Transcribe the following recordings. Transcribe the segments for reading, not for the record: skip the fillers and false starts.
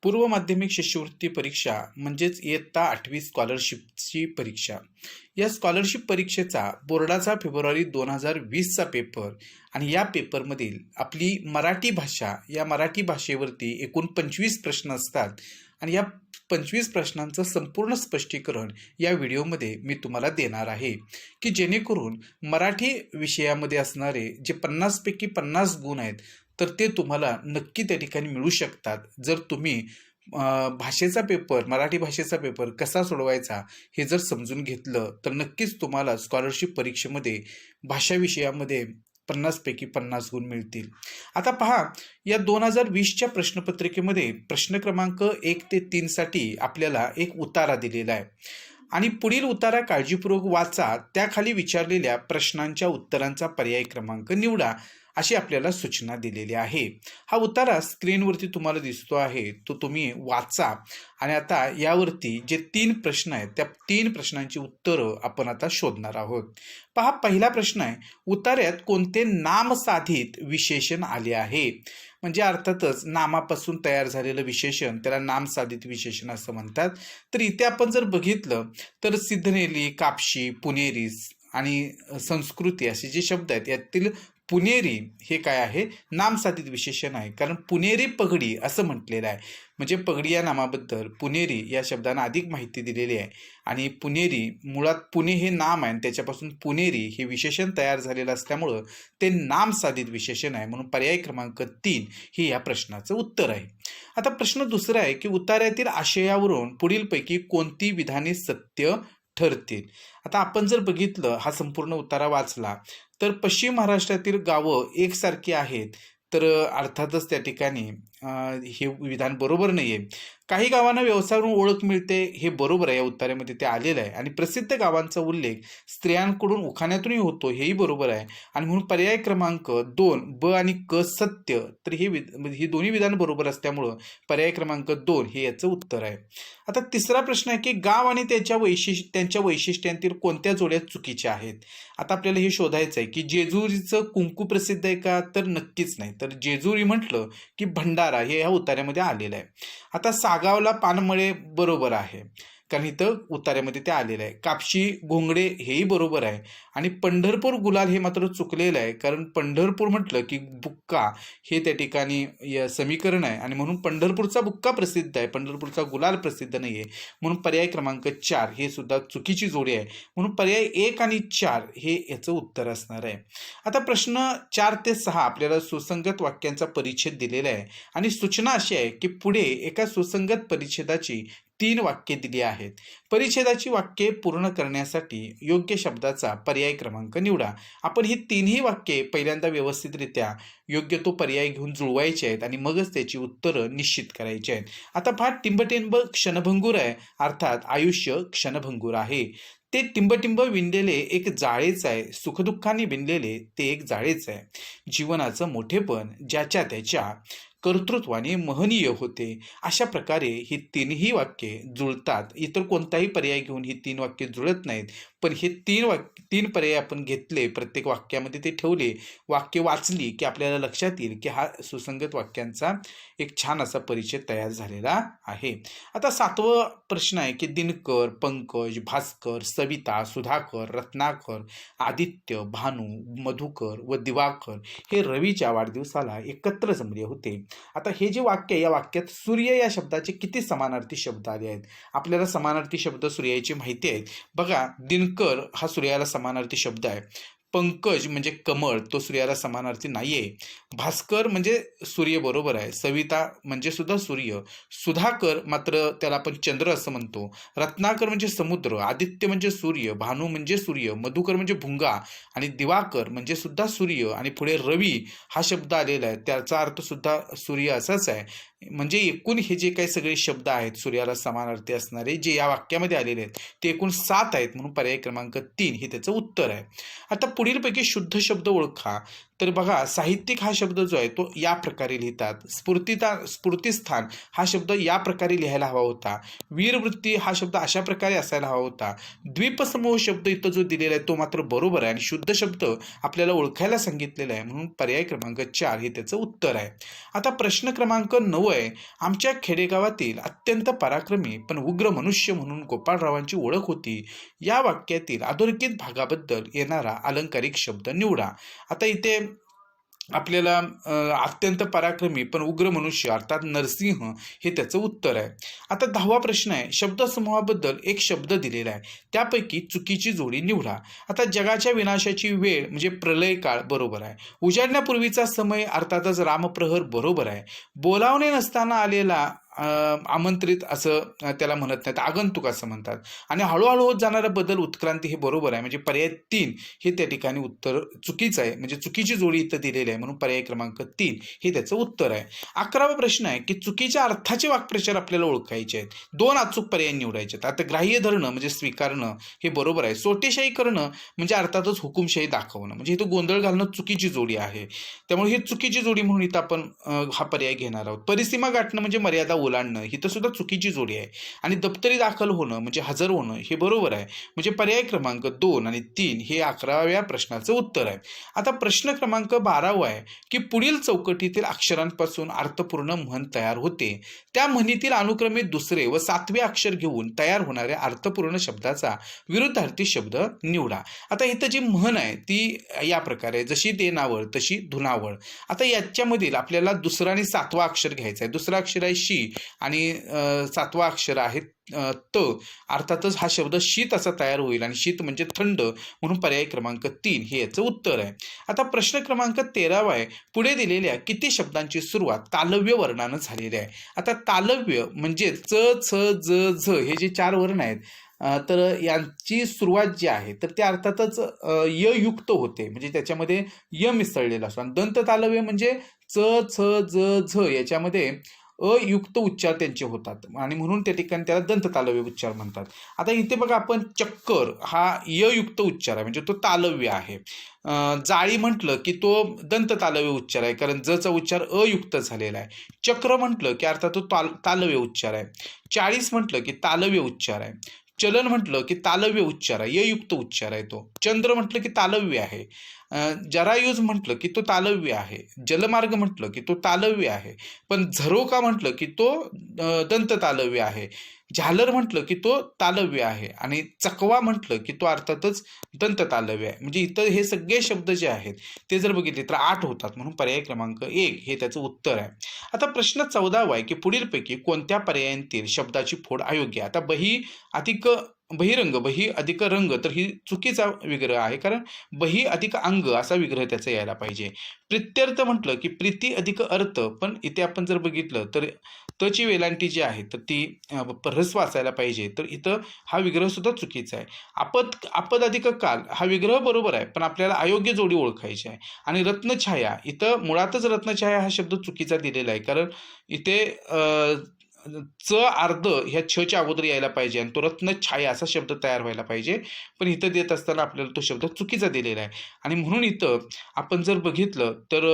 पूर्व माध्यमिक शिष्यवृत्ती परीक्षा म्हणजेच इयत्ता 8वी स्कॉलरशिपची परीक्षा. या स्कॉलरशिप परीक्षेचा बोर्डाचा फेब्रुवारी 2020चा पेपर आणि या पेपरमधील आपली मराठी भाषा, या मराठी भाषेवरती एकूण 25 प्रश्न असतात आणि या 25 प्रश्नांचं संपूर्ण स्पष्टीकरण या व्हिडिओमध्ये मी तुम्हाला देणार आहे की जेणेकरून मराठी विषयामध्ये असणारे जे 50 पैकी 50 गुण आहेत तर ते तुम्हाला नक्की त्या ठिकाणी मिळू शकतात जर तुम्ही भाषेचा पेपर, मराठी भाषेचा पेपर कसा सोडवायचा हे जर समजून घेतलं तर नक्कीच तुम्हाला स्कॉलरशिप परीक्षेमध्ये भाषा विषयामध्ये 50 पैकी 50 गुण मिळतील. आता पहा, या 2020च्या प्रश्नपत्रिकेमध्ये प्रश्न क्रमांक 1 ते 3 साठी आपल्याला एक उतारा दिलेला आहे आणि पुढील उतारा काळजीपूर्वक वाचा, त्याखाली विचारलेल्या प्रश्नांच्या उत्तरांचा पर्याय क्रमांक निवडा अशी आपल्याला सूचना दिलेली आहे. हा उतारा स्क्रीनवरती तुम्हाला दिसतो आहे, तो तुम्ही वाचा आणि आता यावरती जे 3 प्रश्न आहेत त्या 3 प्रश्नांची उत्तरं आपण आता शोधणार आहोत. पहा, पहिला प्रश्न आहे, उतार्यात कोणते नामसाधित विशेषण आले आहे? म्हणजे अर्थातच नामापासून तयार झालेलं विशेषण त्याला नामसाधित विशेषण असं म्हणतात. तर इथे आपण जर बघितलं तर सिद्धनेली, कापशी, पुणेरी आणि संस्कृती असे जे शब्द आहेत यातील पुणेरी हे काय आहे? नामसाधित विशेषण आहे, कारण पुणेरी पगडी असं म्हटलेलं आहे. म्हणजे पगडी या नामाबद्दल पुणेरी या शब्दांना अधिक माहिती दिलेली आहे आणि पुणेरी मुळात पुणे हे नाम आहे आणि त्याच्यापासून पुणेरी हे विशेषण तयार झालेलं असल्यामुळं ते नामसाधित विशेषण आहे, म्हणून पर्याय क्रमांक 3 हे या प्रश्नाचं उत्तर आहे. आता प्रश्न दुसरा आहे की उतार्यातील आशयावरून पुढीलपैकी कोणती विधाने सत्य ठरतील? आता आपण जर बघितलं, हा संपूर्ण उतारा वाचला तर पश्चिम महाराष्ट्रातील गावं एकसारखी आहेत, तर अर्थातच त्या ठिकाणी हे विधान बरोबर नाही आहे. काही गावांना व्यवसायावरून ओळख मिळते, हे बरोबर आहे, या उत्तरामध्ये ते आलेलं आहे. आणि प्रसिद्ध गावांचा उल्लेख स्त्रियांकडून उखाण्यातूनही होतो, हेही बरोबर आहे. आणि म्हणून पर्याय क्रमांक 2 ब आणि क सत्य, तर ही दोन्ही विधान बरोबर असल्यामुळं पर्याय क्रमांक 2 हे याचं उत्तर आहे. आता तिसरा प्रश्न आहे की गाव आणि त्यांच्या वैशिष्ट्यांतील कोणत्या जोड्या चुकीच्या आहेत? आता आपल्याला हे शोधायचं आहे की जेजुरीचं कुंकू प्रसिद्ध आहे का? तर नक्कीच नाही. तर जेजुरी म्हटलं की भंडारा हे ह्या उतार्यामध्ये आलेलं आहे. आता सागावला पानमळे बरोबर आहे, कारण इथं उतार्यामध्ये ते आलेलं आहे. कापशी घोंगडे हेही बरोबर आहे आणि पंढरपूर गुलाल हे मात्र चुकलेलं आहे, कारण पंढरपूर म्हटलं की बुक्का हे त्या ठिकाणी समीकरण आहे आणि म्हणून पंढरपूरचा बुक्का प्रसिद्ध आहे, पंढरपूरचा गुलाल प्रसिद्ध नाही आहे, म्हणून पर्याय क्रमांक 4 हे सुद्धा चुकीची जोडी आहे, म्हणून पर्याय 1 आणि 4 हे याचं उत्तर असणार आहे. आता प्रश्न 4 ते 6 आपल्याला सुसंगत वाक्यांचा परिच्छेद दिलेला आहे आणि सूचना अशी आहे की पुढे एका सुसंगत परिच्छेदाची 3 वाक्ये दिली आहेत. परिच्छेदाची वाक्ये पूर्ण करण्यासाठी योग्य शब्दाचा पर्याय क्रमांक निवडा. आपण ही 3ही वाक्ये पहिल्यांदा व्यवस्थितरित्या योग्य तो पर्याय घेऊन जुळवायचे आहेत आणि मगच त्याची उत्तरं निश्चित करायची आहेत. आता पहा, टिंबटिंब क्षणभंगूर आहे, अर्थात आयुष्य क्षणभंगूर आहे. ते टिंबटिंब विणलेले एक जाळेच आहे, सुखदुःखाने विणलेले ते एक जाळेच आहे. जीवनाचं मोठेपण ज्याच्या त्याच्या कर्तृत्वाने महनीय होते. अशा प्रकारे ही 3ही वाक्ये जुळतात. इतर कोणताही पर्याय घेऊन ही 3 वाक्ये जुळत नाहीत, पण हे 3 पर्याय आपण घेतले, प्रत्येक वाक्यामध्ये ते ठेवले, वाक्य वाचली की आपल्याला लक्षात येईल की हा सुसंगत वाक्यांचा एक छान असा परिचय तयार झालेला आहे. आता 7वा प्रश्न आहे की दिनकर, पंकज, भास्कर, सविता, सुधाकर, रत्नाकर, आदित्य, भानू, मधुकर व दिवाकर हे रवीच्या वाढदिवसाला एकत्र जमले होते. आता हे जे वाक्य आहे, या वाक्यात सूर्य या शब्दाचे किती समानार्थी शब्द आले आहेत? आपल्याला समानार्थी शब्द सूर्याची माहिती आहेत. बघा, दिनकर हा सूर्याला समानार्थी शब्द आहे. पंकज म्हणजे कमळ, तो सूर्याला समानार्थी नाहीये. भास्कर म्हणजे सूर्य बरोबर आहे. सविता म्हणजे सुद्धा सूर्य. सुधाकर मात्र त्याला आपण चंद्र असं म्हणतो. रत्नाकर म्हणजे समुद्र. आदित्य म्हणजे सूर्य. भानू म्हणजे सूर्य. मधुकर म्हणजे भुंगा आणि दिवाकर म्हणजे सुद्धा सूर्य आणि पुढे रवी हा शब्द आलेला आहे, त्याचा अर्थ सुद्धा सूर्य असाच आहे. म्हणजे एकूण हे जे काही सगळे शब्द आहेत सूर्याला समानार्थी असणारे जे या वाक्यामध्ये आलेले आहेत ते एकूण 7 आहेत, म्हणून पर्याय क्रमांक 3 हे त्याचं उत्तर आहे. आता पुढीलपैकी शुद्ध शब्द ओळखा. तर बघा साहित्यिक हा शब्द जो आहे तो या प्रकारे लिहितात. स्फूर्तिस्थान हा शब्द या प्रकारे लिहायला हवा होता. वीरवृत्ती हा शब्द अशा प्रकारे असायला हवा होता. द्वीपसमूह शब्द इथं जो दिलेला आहे तो मात्र बरोबर आहे आणि शुद्ध शब्द आपल्याला ओळखायला सांगितलेला आहे, म्हणून पर्याय क्रमांक 4 हे त्याचं उत्तर आहे. आता प्रश्न क्रमांक 9 आहे. आमच्या खेडेगावातील अत्यंत पराक्रमी पण उग्र मनुष्य म्हणून गोपाळरावांची ओळख होती. या वाक्यातील अधोरेखित भागाबद्दल येणारा अलंकारिक शब्द निवडा. आता इथे आपल्याला अत्यंत पराक्रमी पण उग्र मनुष्य अर्थात नरसिंह हे त्याचं उत्तर आहे. आता 10वा प्रश्न आहे. शब्दसमूहाबद्दल एक शब्द दिलेला आहे, त्यापैकी चुकीची जोडी निवडा. आता जगाच्या विनाशाची वेळ म्हणजे प्रलय काळ बरोबर आहे. उजाडण्यापूर्वीचा समय अर्थातच रामप्रहर बरोबर आहे. बोलावणे नसताना आलेला आमंत्रित असं त्याला म्हणत नाहीत, आगंतुक असं म्हणतात. आणि हळूहळू होत जाणारा बदल उत्क्रांती हे बरोबर आहे. म्हणजे पर्याय 3 हे त्या ठिकाणी उत्तर चुकीचं आहे. म्हणजे चुकीची जोडी इथं दिलेली आहे, म्हणून पर्याय क्रमांक 3 हे त्याचं उत्तर आहे. 11वा प्रश्न आहे की चुकीच्या अर्थाचे वाक्प्रचार आपल्याला ओळखायचे आहेत. 2 अचूक पर्याय निवडायचे आहेत. आता ग्राह्य धरणं म्हणजे स्वीकारणं हे बरोबर आहे. सोटेशाही करणं म्हणजे अर्थातच हुकुमशाही दाखवणं, म्हणजे इथं गोंधळ घालणं चुकीची जोडी आहे. त्यामुळे ही चुकीची जोडी म्हणून इथं आपण हा पर्याय घेणार आहोत. परिसीमा गाठणं म्हणजे मर्यादा ओलांडणं ही तर सुद्धा चुकीची जोडी आहे. आणि दप्तरी दाखल होणं म्हणजे हजर होणं हे बरोबर आहे. म्हणजे पर्याय क्रमांक 2 आणि 3 हे 11व्या प्रश्नाचं उत्तर आहे. आता प्रश्न क्रमांक 12 आहे की पुढील चौकटीतील अक्षरांपासून अर्थपूर्ण म्हण तयार होते. त्या म्हणीतील अनुक्रमे दुसरे व 7वे अक्षर घेऊन तयार होणाऱ्या अर्थपूर्ण शब्दाचा विरुद्धार्थी शब्द निवडा. आता इथं जी म्हण आहे ती या प्रकारे, जशी देनावळ तशी धुनावळ. आता याच्यामधील आपल्याला दुसरा आणि 7वा अक्षर घ्यायचा आहे. दुसरा अक्षर आहे शी आणि 7वा अक्षर आहे त. अर्थातच हा शब्द शीत असा तयार होईल आणि शीत म्हणजे थंड, म्हणून पर्याय क्रमांक 3 हे याचं उत्तर आहे. आता प्रश्न क्रमांक 13 आहे. पुढे दिलेल्या किती शब्दांची सुरुवात तालव्य वर्णानं झालेली आहे. आता तालव्य म्हणजे च छ ज झ हे जे 4 वर्ण आहेत तर यांची सुरुवात जी आहे तर ते अर्थातच य युक्त होते, म्हणजे त्याच्यामध्ये य मिसळलेला असतो. आणि दंत तालव्य म्हणजे च छ ज झ याच्यामध्ये अयुक्त उच्चार त्यांचे होतात आणि म्हणून त्या ठिकाणी त्याला दंत तालव्य उच्चार म्हणतात. आता इथे बघा आपण चक्कर हा ययुक्त उच्चार आहे, म्हणजे तो तालव्य आहे. जाळी म्हटलं की तो दंत तालव्य उच्चार आहे, कारण जचा उच्चार अयुक्त झालेला आहे. चक्र म्हटलं की अर्थात तो तालव्य उच्चार आहे. 40 म्हटलं की तालव्य उच्चार आहे. चलन म्हटलं की तालव्य उच्चार आहे, ययुक्त उच्चार आहे तो. चंद्र म्हटलं की तालव्य आहे. जरायुज म्हटलं की तो तालव्य आहे. जलमार्ग म्हटलं की तो तालव्य आहे. पण झरोका म्हटलं की तो दंत तालव्य आहे. झालर म्हटलं की तो तालव्य आहे. आणि चकवा म्हटलं की तो अर्थातच दंत तालव्य आहे. म्हणजे इथं हे सगळे शब्द जे आहेत ते जर बघितले तर 8 होतात, म्हणून पर्याय क्रमांक 1 हे त्याचं उत्तर आहे. आता प्रश्न 14 आहे की पुढीलपैकी कोणत्या पर्यायांतील शब्दाची फोड अयोग्य. आता बहिरंग, बही अधिक रंग तर ही चुकीचा विग्रह आहे, कारण बही अधिक अंग असा विग्रह त्याचा यायला पाहिजे. प्रित्यर्थ म्हटलं की प्रीती अधिक अर्थ, पण इथे आपण जर बघितलं तर तची वेलांटी जी आहे तर ती ह्रस्व असायला पाहिजे, तर इथं हा विग्रह सुद्धा चुकीचा आहे. आपद अधिक काल हा विग्रह बरोबर आहे, पण आपल्याला अयोग्य जोडी ओळखायची आहे. आणि रत्नछाया, इथं मुळातच रत्नछाया हा शब्द चुकीचा दिलेला आहे, कारण इथे च अर्ध ह्या छच्या अगोदर यायला पाहिजे आणि तो रत्नछाया असा शब्द तयार व्हायला पाहिजे, पण इथं देत असताना आपल्याला तो शब्द चुकीचा दिलेला आहे. आणि म्हणून इथं आपण जर बघितलं तर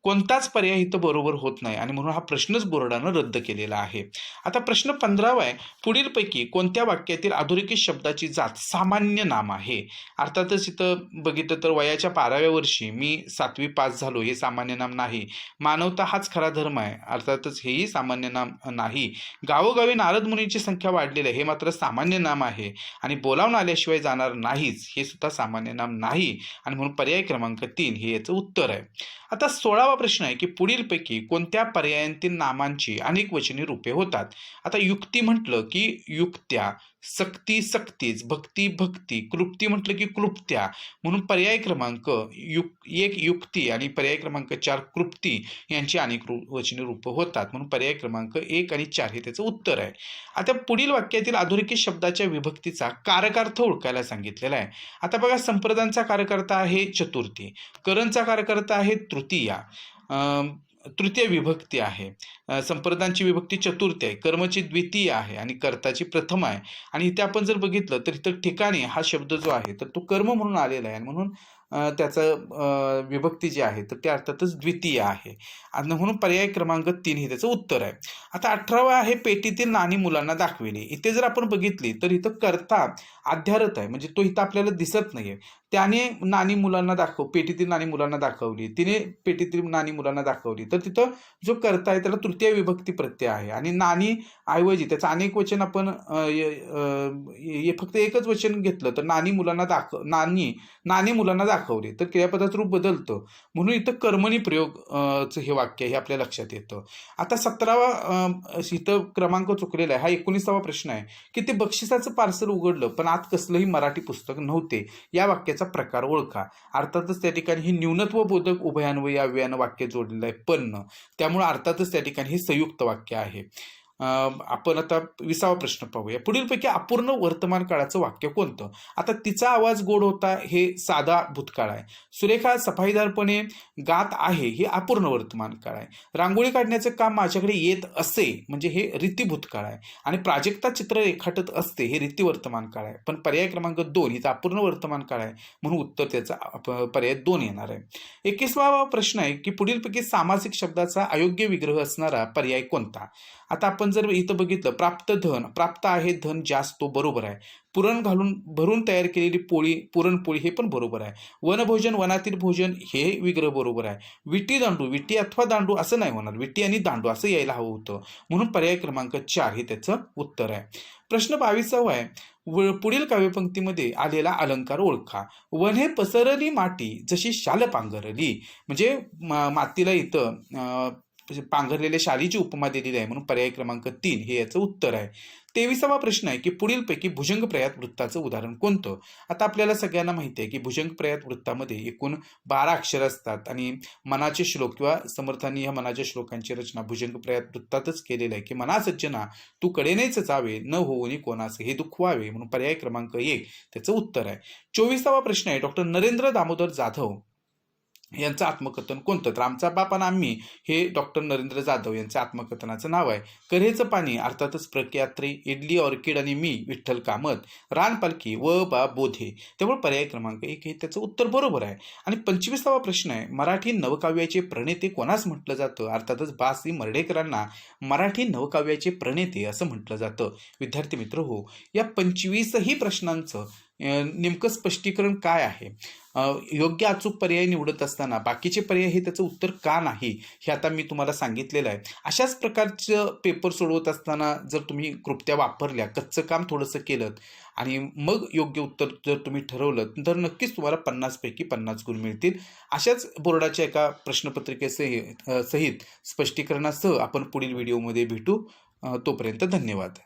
कोणताच पर्याय इथं बरोबर होत नाही आणि म्हणून हा प्रश्नच बोर्डानं रद्द केलेला आहे. आता प्रश्न 15 आहे. पुढीलपैकी कोणत्या वाक्यातील अधोरेखित शब्दाची जात सामान्य नाम आहे. अर्थातच इथं बघितलं तर वयाच्या 12व्या वर्षी मी 7वी पास झालो हे सामान्य नाम नाही. मानवता हाच खरा धर्म आहे, अर्थातच हेही सामान्य नाम नाही. गावोगावी नारद मुनींची संख्या वाढलेली आहे हे मात्र सामान्य नाम आहे. आणि बोलावून आल्याशिवाय जाणार नाहीच हे सुद्धा सामान्य नाम नाही, आणि म्हणून पर्याय क्रमांक 3 हे याचं उत्तर आहे. आता 16वा प्रश्न आहे की पुढीलपैकी कोणत्या पर्यायांतील नामांची अनेक वचनी रूपे होतात. आता युक्ती म्हटलं की युक्त्या, सक्ती सक्तीच, भक्ती भक्ती, क्लृप्ती म्हटलं की क्लुप्त्या, म्हणून पर्याय क्रमांक 1 युक्ती आणि पर्याय क्रमांक 4 क्लृप्ती यांची अनेक वचनी रूप होतात, म्हणून पर्याय क्रमांक 1 आणि 4 हे त्याचं उत्तर आहे. आता पुढील वाक्यातील अधोरेखित शब्दाच्या विभक्तीचा कारकार्थ ओळखायला सांगितलेला आहे. आता बघा, संप्रदानचा कारकर्ता आहे चतुर्थी, करणचा कारकर्ता आहे तृतीया, तृतीय विभक्ती आहे, संप्रदानची विभक्ती चतुर्थी आहे, कर्मची द्वितीय आहे आणि कर्ताची प्रथम आहे. आणि इथे आपण जर बघितलं तर इथं ठिकाणी हा शब्द जो आहे तर तो कर्म म्हणून आलेला आहे, म्हणून त्याचं विभक्ती जी आहे तर ते अर्थातच द्वितीय आहे आणि म्हणून पर्याय क्रमांक 3 हे त्याचं उत्तर आहे. आता 18वा आहे पेटीतील नाणी मुलांना दाखविली. इथे जर आपण बघितली तर इथं कर्ता अध्यारत आहे, म्हणजे तो इथं आपल्याला दिसत नाहीये. त्याने नाणी मुलांना पेटीतील नाणी मुलांना दाखवली, तिने पेटीतील नाणी मुलांना दाखवली, तर तिथं जो कर्ता आहे त्याला तृतीय विभक्ती प्रत्यय आहे आणि नाणी ऐवजी त्याचं अनेक वचन आपण फक्त एकच वचन घेतलं तर नाणी मुलांना दाखवली तर क्रियापदाचं रूप बदलतं, म्हणून इथं कर्मणी प्रयोग हे वाक्य हे आपल्या लक्षात येतं. आता 17वा इथं क्रमांक चुकलेला आहे. हा 19वा प्रश्न आहे की ते बक्षिसाचं पार्सल उघडलं पण आत कसलंही मराठी पुस्तक नव्हते. या वाक्याचा प्रकार ओळखा. अर्थातच त्या ठिकाणी ही न्यूनत्व बोधक उभयान्वयी अव्ययानं वाक्य जोडलेलं आहे पण, त्यामुळे अर्थातच त्या ठिकाणी हे संयुक्त वाक्य आहे. आपण आता 20वा प्रश्न पाहूया. पुढीलपैकी अपूर्ण वर्तमान काळाचं वाक्य कोणतं? आता तिचा आवाज गोड होता हे साधा भूतकाळ आहे. सुरेखा सफाईदारपणे गात आहे हे अपूर्ण वर्तमान काळ आहे. रांगोळी काढण्याचं काम माझ्याकडे येत असे म्हणजे हे रीती भूतकाळ आहे. आणि प्राजक्ता चित्र रेखाटत असते हे रीती वर्तमान काळ आहे. पण पर्याय क्रमांक 2 हिचा अपूर्ण वर्तमान काळ आहे, म्हणून उत्तर त्याचा पर्याय 2 येणार आहे. 21वा प्रश्न आहे की पुढीलपैकी सामासिक शब्दाचा अयोग्य विग्रह असणारा पर्याय कोणता? आता आपण जर इथं बघितलं प्राप्त आहे धन जास्त, तो बरोबर आहे. पुरण घालून भरून तयार केलेली पुरणपोळी हे पण बरोबर आहे. वनभोजन वनातील भोजन हे विग्रह बरोबर आहे. विटी अथवा दांडू असं नाही होणार, विटी आणि दांडू असं यायला हवं होतं, म्हणून पर्याय क्रमांक 4 हे त्याचं उत्तर आहे. प्रश्न 22वा आहे. पुढील काव्यपंक्तीमध्ये आलेला अलंकार ओळखा. वने पसरली माती जशी शाल पांघरली, म्हणजे मातीला इथं पांघरलेल्या शालीची उपमा दिलेली आहे, म्हणून पर्याय क्रमांक 3 हे याचं उत्तर आहे. 23वा प्रश्न आहे की पुढीलपैकी भुजंग प्रयात वृत्ताचं उदाहरण कोणतं? आता आपल्याला सगळ्यांना माहिती आहे की भुजंग प्रयात वृत्तामध्ये एकूण 12 अक्षर असतात आणि मनाचे श्लोक किंवा समर्थांनी या मनाच्या श्लोकांची रचना भुजंग प्रयात वृत्तातच केलेलं आहे की मना सज्जना तू कडेनेच जावे न होऊनी कोणाचे हे दुःख व्हावे, म्हणून पर्याय क्रमांक 1 त्याचं उत्तर आहे. 24वा प्रश्न आहे डॉक्टर नरेंद्र दामोदर जाधव यांचं आत्मकथन कोणतं? तर आमचा बाप आणि आम्ही हे डॉक्टर नरेंद्र जाधव यांचं आत्मकथनाचं नाव आहे. कऱ्हेचं पाणी अर्थातच प्रख्यात्री, इडली ऑर्किड आणि मी विठ्ठल कामत, रान पालखी व बा बोधे, त्यामुळे पर्याय क्रमांक 1 हे त्याचं उत्तर बरोबर आहे. आणि 25वा प्रश्न आहे. मराठी नवकाव्याचे प्रणेते कोणास म्हटलं जातं? अर्थातच बा.सी. मर्ढेकरांना मराठी नवकाव्याचे प्रणेते असं म्हटलं जातं. विद्यार्थी मित्र हो, या 25ही प्रश्नांचं नेमकं स्पष्टीकरण काय आहे? योग्य अचूक पर्याय निवडत असताना बाकीचे पर्याय हे त्याचं उत्तर का नाही हे आता मी तुम्हाला सांगितलेलं आहे. अशाच प्रकारचं पेपर सोडवत असताना जर तुम्ही कृत्या वापरल्या, कच्चं काम थोडंसं केलं आणि मग योग्य उत्तर जर तुम्ही ठरवलं तर नक्कीच तुम्हाला 50 पैकी 50 गुण मिळतील. अशाच बोर्डाच्या एका प्रश्नपत्रिकेसहित स्पष्टीकरणासह आपण पुढील व्हिडिओमध्ये भेटू. तोपर्यंत धन्यवाद.